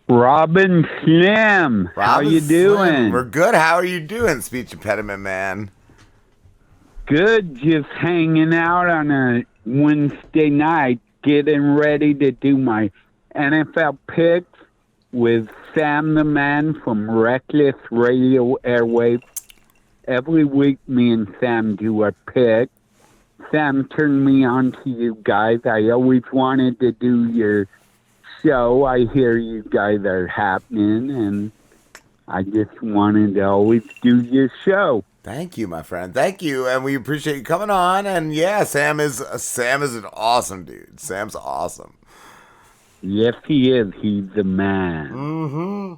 Robin Slim, how you doing? Slim. We're good. How are you doing, Speech Impediment Man? Good, just hanging out on a Wednesday night, getting ready to do my NFL picks with Sam the Man from Reckless Radio Airwaves. Every week, me and Sam do a pick. Sam turned me on to you guys. I always wanted to do your show. I hear you guys are happening, and I just wanted to always do your show. Thank you, my friend. Thank you, and we appreciate you coming on. And yeah, Sam is an awesome dude. Sam's awesome. Yes, he is. He's the man. Mm-hmm.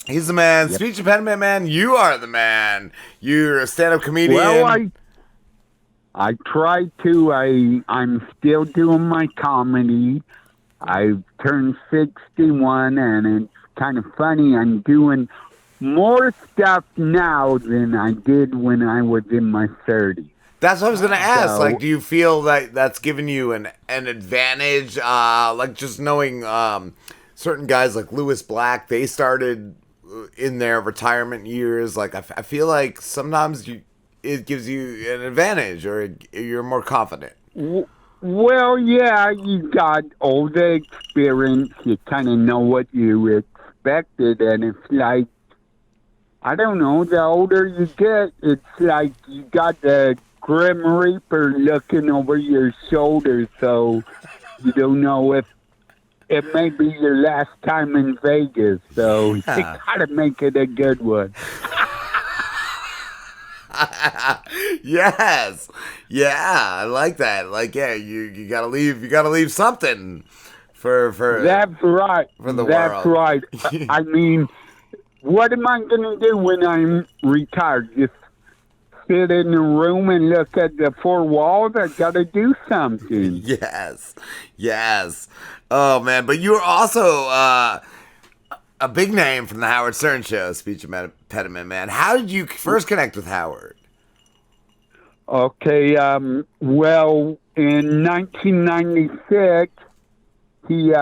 He's the man. Yep. Speech Impediment Man, you are the man. You're a stand-up comedian. Well, I try to. I'm still doing my comedy. I've turned 61, and it's kind of funny. I'm doing more stuff now than I did when I was in my 30s. That's what I was going to ask. Like, do you feel that that's given you an advantage? Like, just knowing certain guys like Lewis Black, they started in their retirement years. Like, I feel like sometimes it gives you an advantage, or you're more confident. Well, yeah, you got all the experience. You kind of know what you expected, and it's like, I don't know, the older you get, it's like you got the Grim Reaper looking over your shoulder, so you don't know if it may be your last time in Vegas, so you gotta make it a good one. Yes. Yeah, I like that. Like, yeah, you gotta leave something for That's right. For the That's world. right. I mean, what am I gonna do when I'm retired? Just sit in the room and look at the four walls? I gotta do something. Yes. Oh man, but you were also a big name from the Howard Stern Show, Speech Impediment Man. How did you first connect with Howard? Okay, well, in 1996, he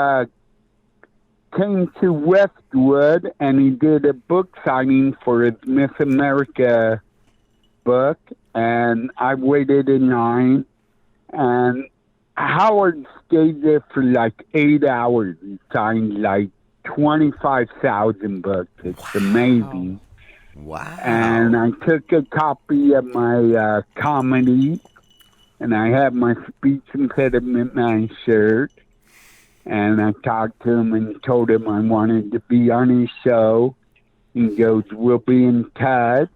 came to Westwood, and he did a book signing for his Miss America book, and I waited in line, and Howard stayed there for like 8 hours. He signed like 25,000 books. It's amazing. Wow. And I took a copy of my comedy, and I had my Speech Impediment Man shirt, and I talked to him and told him I wanted to be on his show. He goes, "We'll be in touch."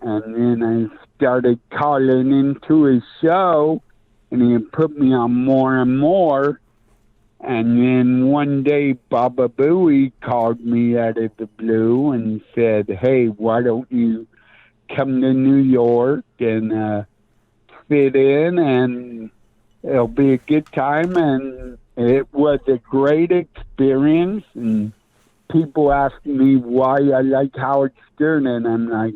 And then I started calling into his show, and he put me on more and more. And then one day, Baba Booey called me out of the blue and said, "Hey, why don't you come to New York and fit in, and it'll be a good time." And it was a great experience. And people ask me why I like Howard Stern, and I'm like,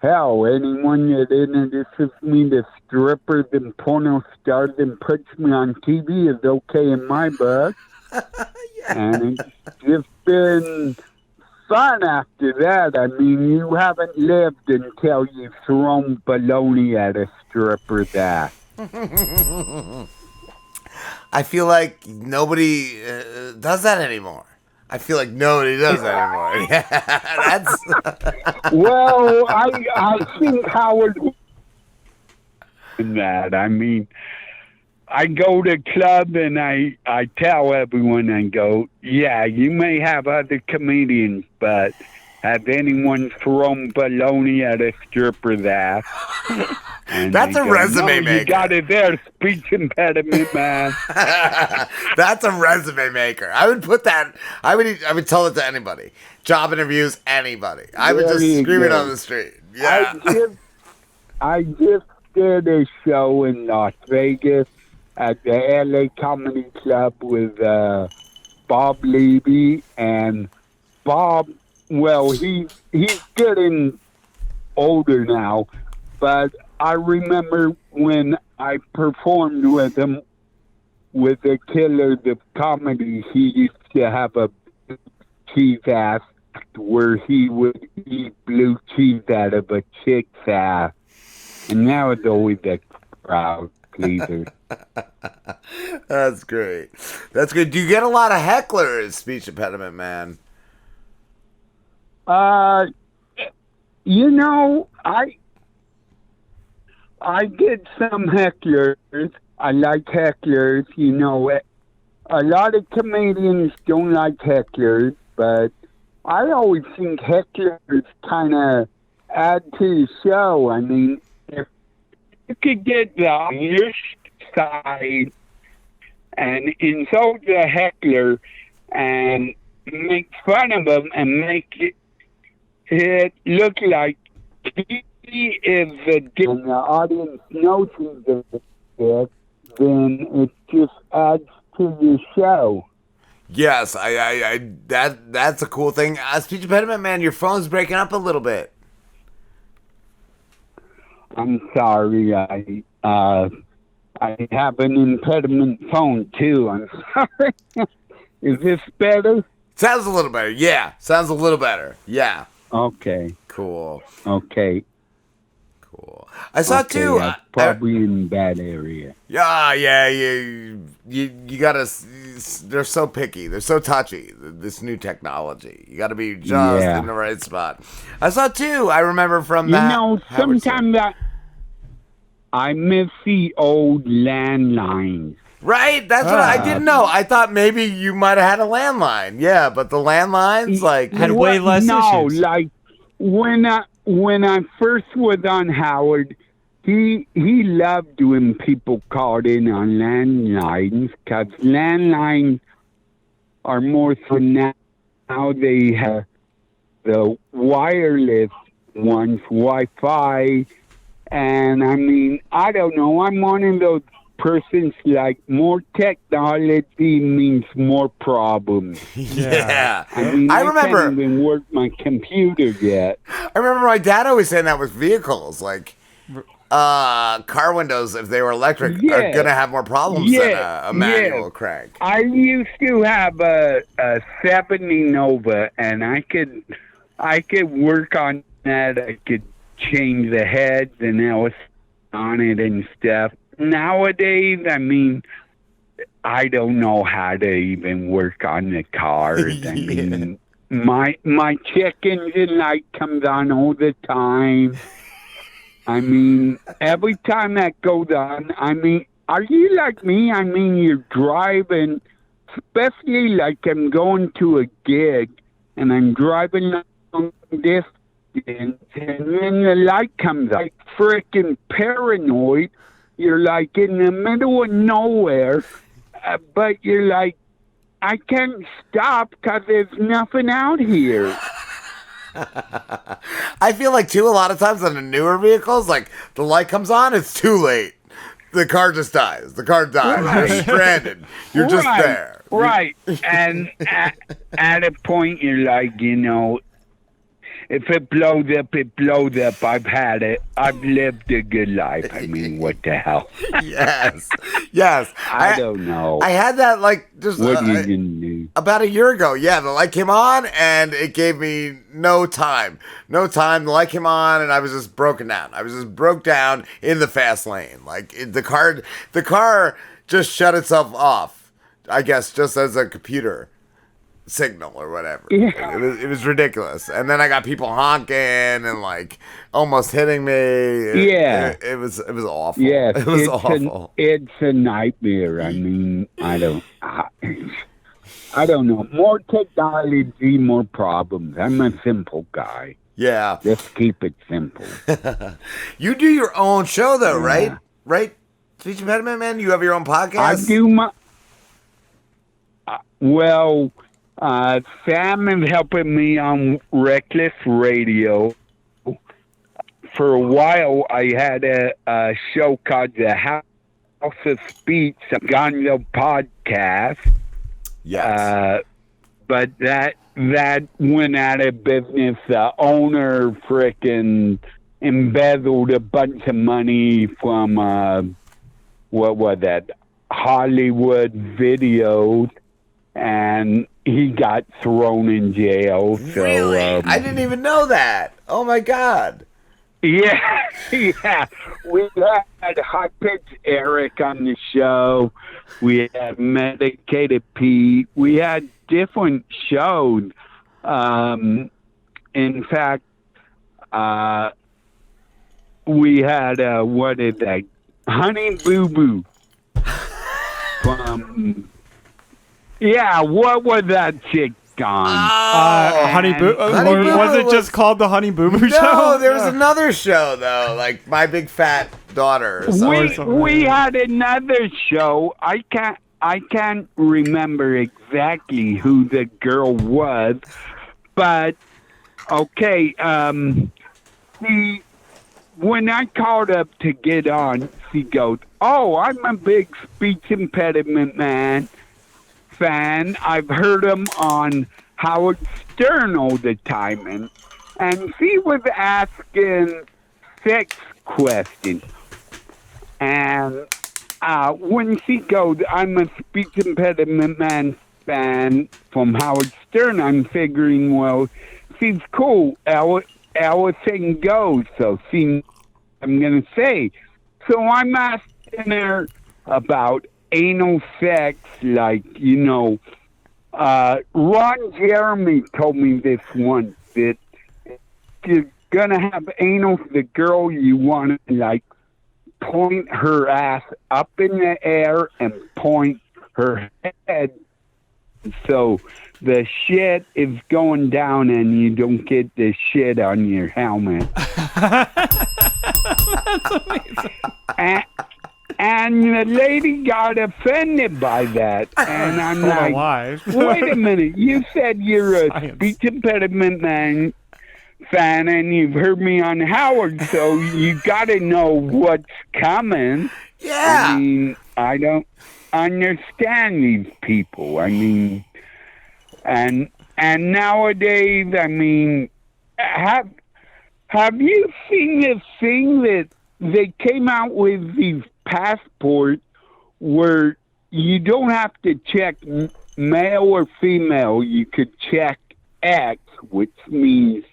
hell, anyone that introduces me to strippers and porno stars and puts me on TV is okay in my book. And it's just been fun after that. I mean, you haven't lived until you've thrown baloney at a stripper's ass. I feel like nobody does that anymore. I feel like nobody does that anymore. Yeah, that's. Well, I think Howard in that. I mean, I go to club and I tell everyone, I go, yeah, you may have other comedians, but have anyone thrown baloney at a stripper's ass? And that's a resume maker. You got it there, Speech Impediment Man. That's a resume maker. I would put that. I would tell it to anybody. Job interviews, anybody. I would just scream it on the street. Yeah. I just did a show in Las Vegas at the LA Comedy Club with Bob Levy, and Bob. Well, he's getting older now, but I remember when I performed with him with the Killers of Comedy, he used to have a cheese ass where he would eat blue cheese out of a chick's ass. And that was always a crowd pleaser. That's great. That's good. Do you get a lot of hecklers, Speech Impediment Man? You know, I get some hecklers. I like hecklers. You know, a lot of comedians don't like hecklers, but I always think hecklers kind of add to the show. I mean, if you could get the Irish side and insult the heckler and make fun of him and make it look like he is the dick and the audience knows he's the dick, then it just adds to the show. Yes, that's a cool thing. Speech Impediment Man, your phone's breaking up a little bit. I'm sorry, I have an impediment phone too. I'm sorry. Is this better? Sounds a little better. Yeah, sounds a little better. Yeah. Okay. Cool. Okay. Cool. I saw too. Probably in that area. Yeah. You gotta. They're so picky. They're so touchy. This new technology. You gotta be just in the right spot. I saw too. I remember from that. You know, sometimes I miss the old landlines. Right? That's what I didn't know. I thought maybe you might have had a landline. Yeah, but the landlines had way less issues. No, like when I first was on Howard, he loved when people called in on landlines because landlines are more for now. Now they have the wireless ones, Wi-Fi, and I mean, I don't know. I'm one of those persons like more technology means more problems. Yeah. I mean, I remember. can't even work my computer yet. I remember my dad always saying that with vehicles, like car windows, if they were electric, are gonna have more problems than a manual crank. I used to have a 70 Nova, and I could work on that. I could change the heads, and I was on it and stuff. Nowadays, I mean, I don't know how to even work on the cars. I mean, my check engine light comes on all the time. I mean, every time that goes on, I mean, are you like me? I mean, you're driving, especially like I'm going to a gig, and I'm driving long distance, and then the light comes on. Like freaking paranoid. You're like in the middle of nowhere, but you're like, I can't stop because there's nothing out here. I feel like, too, a lot of times on the newer vehicles, like, the light comes on, it's too late. The car just dies. The car dies. Right. You're stranded. You're just there. Right. And at a point, you're like, you know, if it blows up, it blows up. I've had it. I've lived a good life. I mean, what the hell? Yes. I don't know. I had that, like, just what you didn't do. About a year ago. Yeah, the light came on, and it gave me no time. No time. The light came on, and I was just broken down. I was just broke down in the fast lane. Like, the car just shut itself off, I guess, just as a computer signal or whatever. Yeah. It was ridiculous. And then I got people honking and like almost hitting me. It was awful. Yeah, it was awful. It's a nightmare. I mean, I don't know. More technology, more problems. I'm a simple guy. Yeah. Just keep it simple. You do your own show though, right? Right? Speech Impediment Man, you have your own podcast? I do my Sam is helping me on Reckless Radio. For a while, I had a show called The House of Speech, a Gonzo podcast. Yes. But that went out of business. The owner frickin' embezzled a bunch of money from, what was that, Hollywood Videos. and he got thrown in jail. So, Really? I didn't even know that. Oh my God. Yeah, yeah. We had High Pitch Eric on the show. We had Medicated Pete. We had different shows. In fact, we had what is that? Honey Boo Boo from. Yeah, what was that chick on? Honey Boo, Honey or Boo was it was- just called the Honey Boo Boo Show? No, there was another show though, like My Big Fat Daughter. Or something. We had another show. I can't remember exactly who the girl was, but okay. When I called up to get on, she goes, "Oh, I'm a big Speech Impediment Man fan. I've heard him on Howard Stern all the time," and she was asking sex questions. And when she goes, "I'm a Speech Impediment Man fan from Howard Stern," I'm figuring, well, she's cool. Allison goes, so I'm going to say. So I'm asking her about anal sex, like, Ron Jeremy told me this once, that you're going to have anal with the girl, you want to, like, point her ass up in the air and point her head so the shit is going down and you don't get the shit on your helmet. That's amazing. And the lady got offended by that. And I'm like, why? wait a minute. You said you're a Science. Speech Impediment Man fan and you've heard me on Howard, so you got to know what's coming. Yeah. I mean, I don't understand these people. I mean, and nowadays, I mean, have you seen this thing that they came out with these passports where you don't have to check male or female, you could check X, which means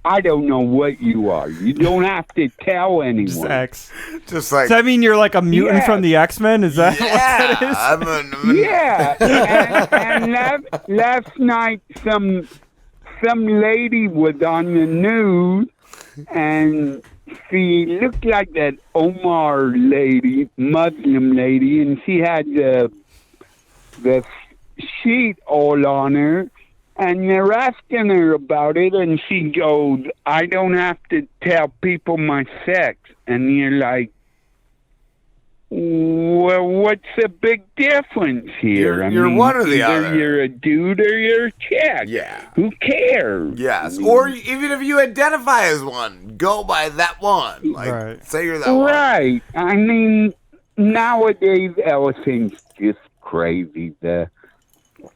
I don't know what you are. You don't have to tell anyone. Just X. Just like, Does that mean you're like a mutant Yeah. from the X-Men? Is that what that is? yeah, Yeah, and last night some lady was on the news, and she looked like that Omar lady, Muslim lady, and she had the sheet all on her, and they're asking her about it, and she goes, "I don't have to tell people my sex," and you're like, well, what's the big difference here? You're one or the either other. you're a dude or you're a chick. Yeah. Who cares? Yes. Or even if you identify as one, go by that one. Like, Right. say you're that one. Right. I mean, nowadays everything's just crazy. The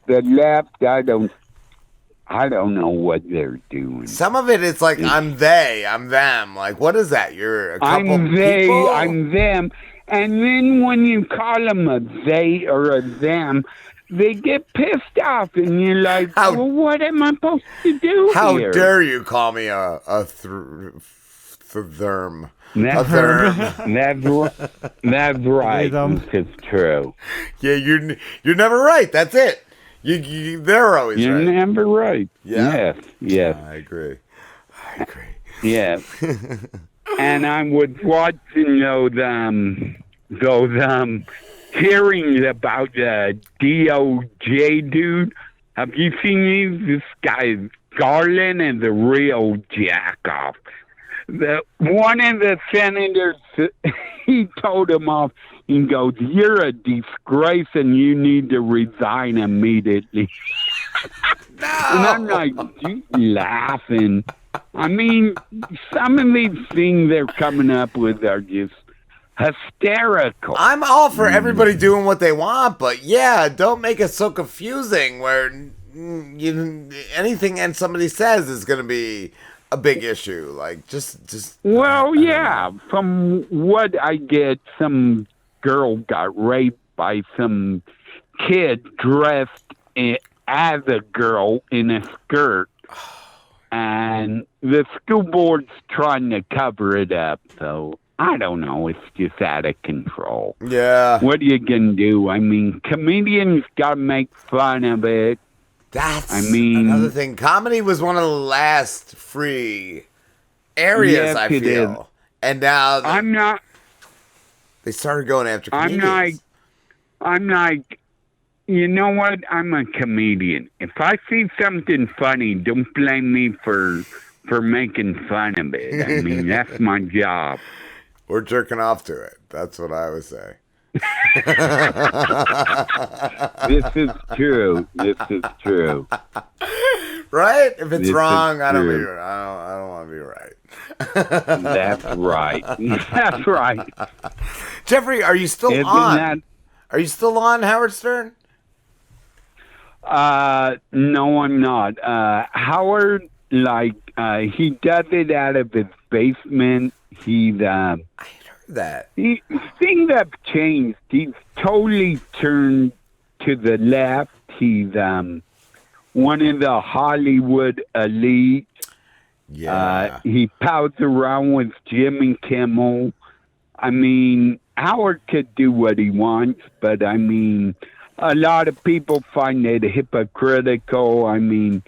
left, I don't know what they're doing. Some of it's like, I'm they, I'm them. Like, what is that? You're a couple I'm they, people? I'm them. And then when you call them a they or a them, they get pissed off, and you're like, well, what am I supposed to do How here? dare you call me a therm? That's, A therm. that's right. them. It's true. Yeah, you're never right. That's it. They're always You're right. never right. Yeah. Yes. I agree. Yes. And I was watching those hearings about the DOJ dude. Have you seen these? This guy Garland is a real jack-off. One of the senators, he told him off. He goes, "You're a disgrace and you need to resign immediately." No. And I'm like, you laughing. I mean, some of these things they're coming up with are just hysterical. I'm all for everybody doing what they want, but yeah, don't make it so confusing where anything and somebody says is going to be a big issue. Like, just. Well, yeah. From what I get, some girl got raped by some kid dressed as a girl in a skirt, and the school board's trying to cover it up. So I don't know. It's just out of control. Yeah. What are you gonna do? I mean, comedians gotta make fun of it. That's another thing. Comedy was one of the last free areas, yes, I it feel. is. And now they started going after comedians. I'm like, you know what? I'm a comedian. If I see something funny, don't blame me for making fun of it. I mean, that's my job. We're jerking off to it. That's what I would say. This is true. This is true. Right? If it's This wrong, is I don't true. want to be right. That's right. That's right. Jeffrey, are you still Isn't on? Are you still on Howard Stern? No, I'm not. Howard, he does it out of his basement. I heard that. Things have changed. He's totally turned to the left. He's one of the Hollywood elite. Yeah. He pals around with Jimmy Kimmel. I mean, Howard could do what he wants, but I mean, a lot of people find it hypocritical. I mean,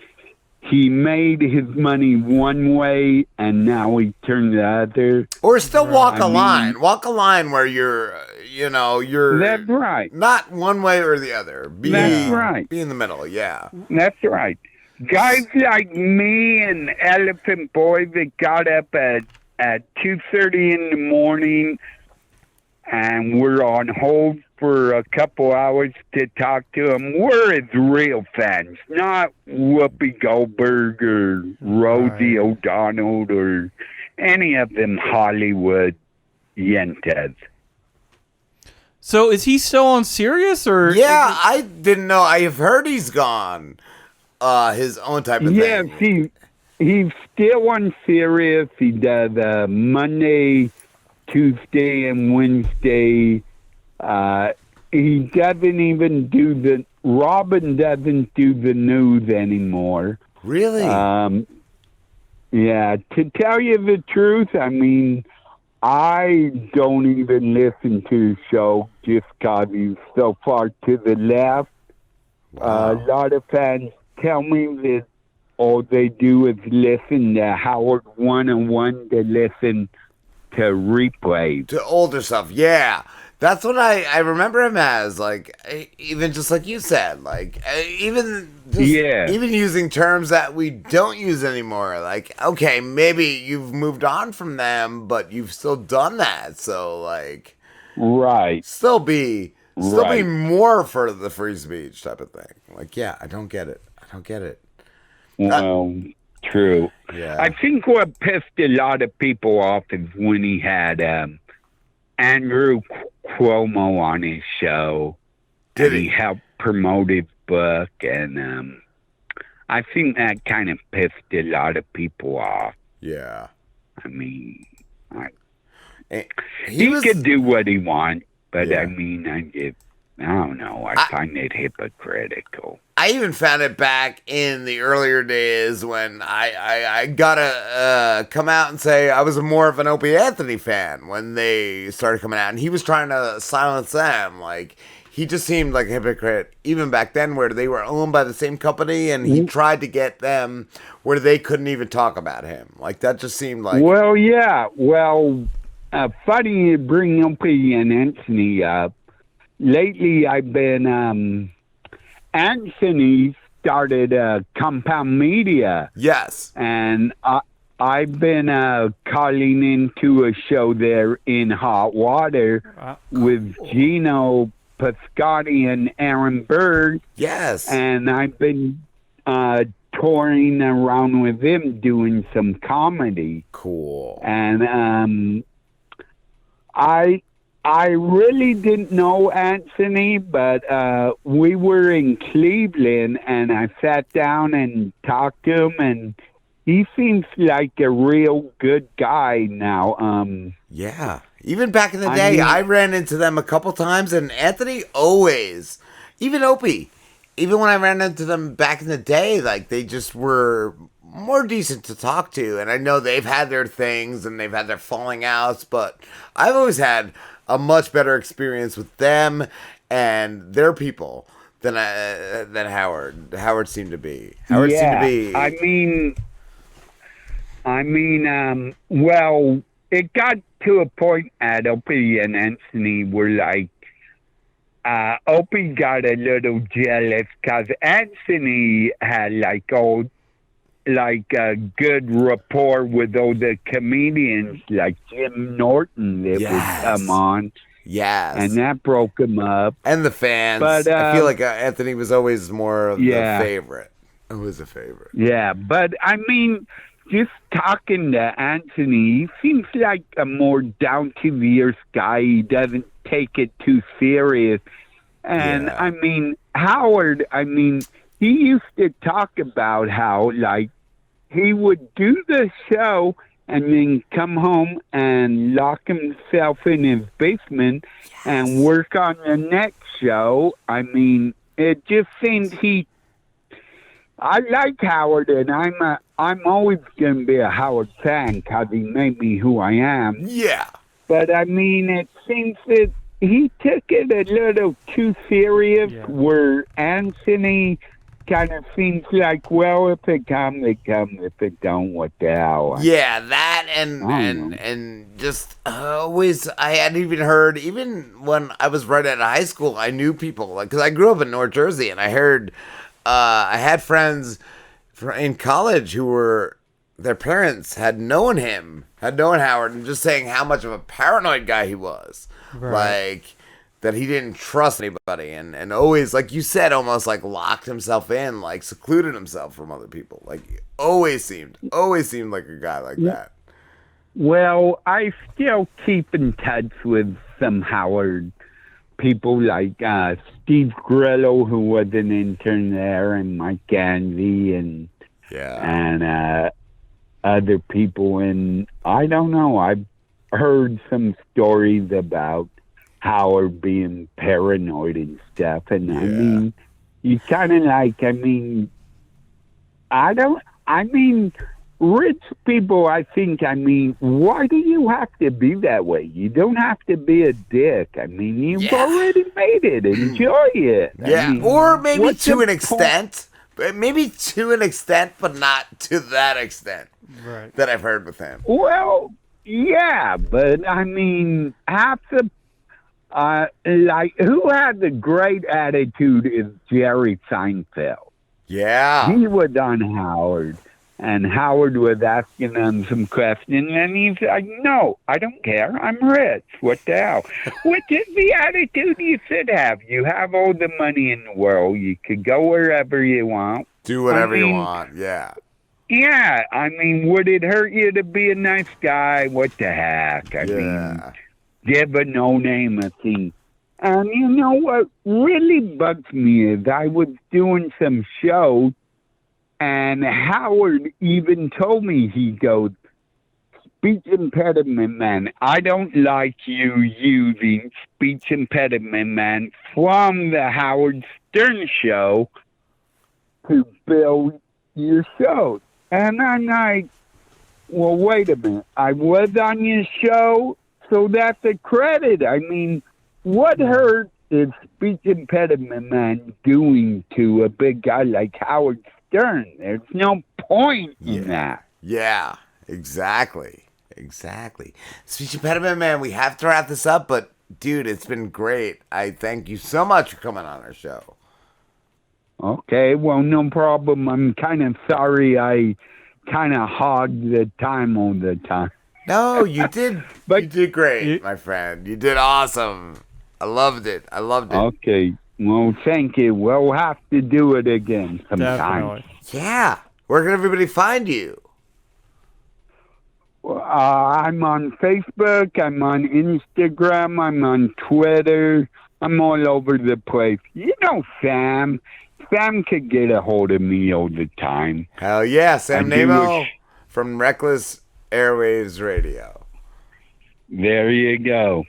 he made his money one way, and now he turned the other. Or still walk a line. Walk a line where you're. That's right. Not one way or the other. That's right. Be in the middle, yeah. That's right. Guys like me and Elephant Boy that got up at 2:30 in the morning, and we're on hold for a couple hours to talk to him. We're his real fans, not Whoopi Goldberg or Rosie O'Donnell or any of them Hollywood yentas. So is he still on Sirius or? Yeah, I didn't know. I have heard he's gone. His own type of thing. Yes, he's still on Sirius. He does Monday, Tuesday, and Wednesday. He doesn't even do Robin doesn't do the news anymore. Really? Yeah, to tell you the truth, I mean, I don't even listen to the show just because he's so far to the left. Wow. A lot of fans tell me that all they do is listen to Howard 101 to listen to replays. To older stuff, yeah. That's what I remember him as, like, even just like you said, like, even using terms that we don't use anymore. Like, okay, maybe you've moved on from them, but you've still done that. So, like, right, still be more for the free speech type of thing. Like, yeah, I don't get it. Well, true. Yeah. I think what pissed a lot of people off is when he had Andrew Cuomo on his show. Did he helped promote his book, and I think that kind of pissed a lot of people off. Yeah. I mean, he could do what he wants, but Yeah. I mean, I don't know. I find it hypocritical. I even found it back in the earlier days when I gotta come out and say I was more of an Opie Anthony fan when they started coming out, and he was trying to silence them. Like, he just seemed like a hypocrite even back then, where they were owned by the same company, and he tried to get them where they couldn't even talk about him. Like, that just seemed like... Well, yeah. Well, funny you bring Opie and Anthony up. Lately, I've been... Anthony started Compound Media. Yes. And I've been calling into a show there in Hot Water with Gino Piscotti and Aaron Berg. Yes. And I've been touring around with him doing some comedy. Cool. And I really didn't know Anthony, but we were in Cleveland, and I sat down and talked to him, and he seems like a real good guy now. Yeah. Even back in the day, I ran into them a couple times, and Anthony always, even Opie. Even when I ran into them back in the day, like, they just were more decent to talk to. And I know they've had their things and they've had their falling outs, but I've always had a much better experience with them and their people than Howard. Howard seemed to be. Howard seemed to be. Well, it got to a point at Opie and Anthony were like, Opie got a little jealous because Anthony had a good rapport with all the comedians like Jim Norton that would come on. Yes. And that broke him up. And the fans. But I feel like Anthony was always more of the favorite. It was a favorite. Yeah, but I mean, just talking to Anthony, he seems like a more down-to-the-earth guy. He doesn't take it too serious. And, I mean, Howard, he used to talk about how, like, he would do the show and then come home and lock himself in his basement and work on the next show. I mean, it just seemed I like Howard, and I'm always going to be a Howard fan because he made me who I am. Yeah. But, I mean, it seems that he took it a little too serious, where Anthony kind of seems like, well, if it comes, it comes. If it don't, what the hell? Yeah, that and just always, I hadn't even heard, even when I was right out of high school, I knew people, like, because I grew up in North Jersey, and I heard, I had friends in college who were, their parents had known Howard, and just saying how much of a paranoid guy he was. Right. Like, that he didn't trust anybody, and always, like you said, almost like locked himself in, like secluded himself from other people. Like, always seemed like a guy like that. Well, I still keep in touch with some Howard people, like Steve Grillo, who was an intern there, and Mike Gandy, and other people. And I don't know, I've heard some stories about Howard being paranoid and stuff. And I mean, you kind of like, rich people, I think, why do you have to be that way? You don't have to be a dick. I mean, you've already made it. Enjoy it. Yeah, or maybe to an extent. Maybe to an extent, but not to that extent that I've heard with him. Well, yeah, but I mean, half the who had the great attitude is Jerry Seinfeld. Yeah. He was on Howard, and Howard was asking him some questions, and he's like, no, I don't care. I'm rich. What the hell? Which is the attitude you should have. You have all the money in the world. You could go wherever you want. Do whatever you want, yeah. Yeah, I mean, would it hurt you to be a nice guy? What the heck? I mean, give a no-name a thing. And you know what really bugs me is I was doing some shows, and Howard even told me, he goes, Speech Impediment Man, I don't like you using Speech Impediment Man from the Howard Stern show to build your show. And I'm like, well, wait a minute. I was on your show, so that's a credit. I mean, what hurt is Speech Impediment Man doing to a big guy like Howard Stern? There's no point in that. Yeah, exactly. Speech Impediment Man, we have to wrap this up, but dude, it's been great. I thank you so much for coming on our show. Okay, well, no problem. I'm kind of sorry I kind of hogged the time all the time. No, you did. But you did great, my friend. You did awesome. I loved it. Okay. Well, thank you. We'll have to do it again sometime. Definitely. Yeah. Where can everybody find you? I'm on Facebook. I'm on Instagram. I'm on Twitter. I'm all over the place. You know Sam. Sam could get a hold of me all the time. Hell yeah. Sam Nemo from Reckless Airwaves Radio. There you go.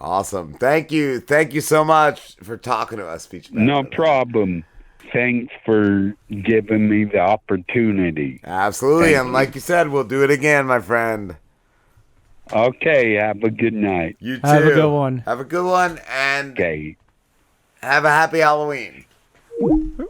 Awesome. Thank you. Thank you so much for talking to us, Speech Impediment No Man. problem. Thanks for giving me the opportunity. Absolutely. Thank And you. like you said, we'll do it again, my friend. Okay, have a good night. You too. Have a good one. Have a good one, and Okay. have a happy Halloween.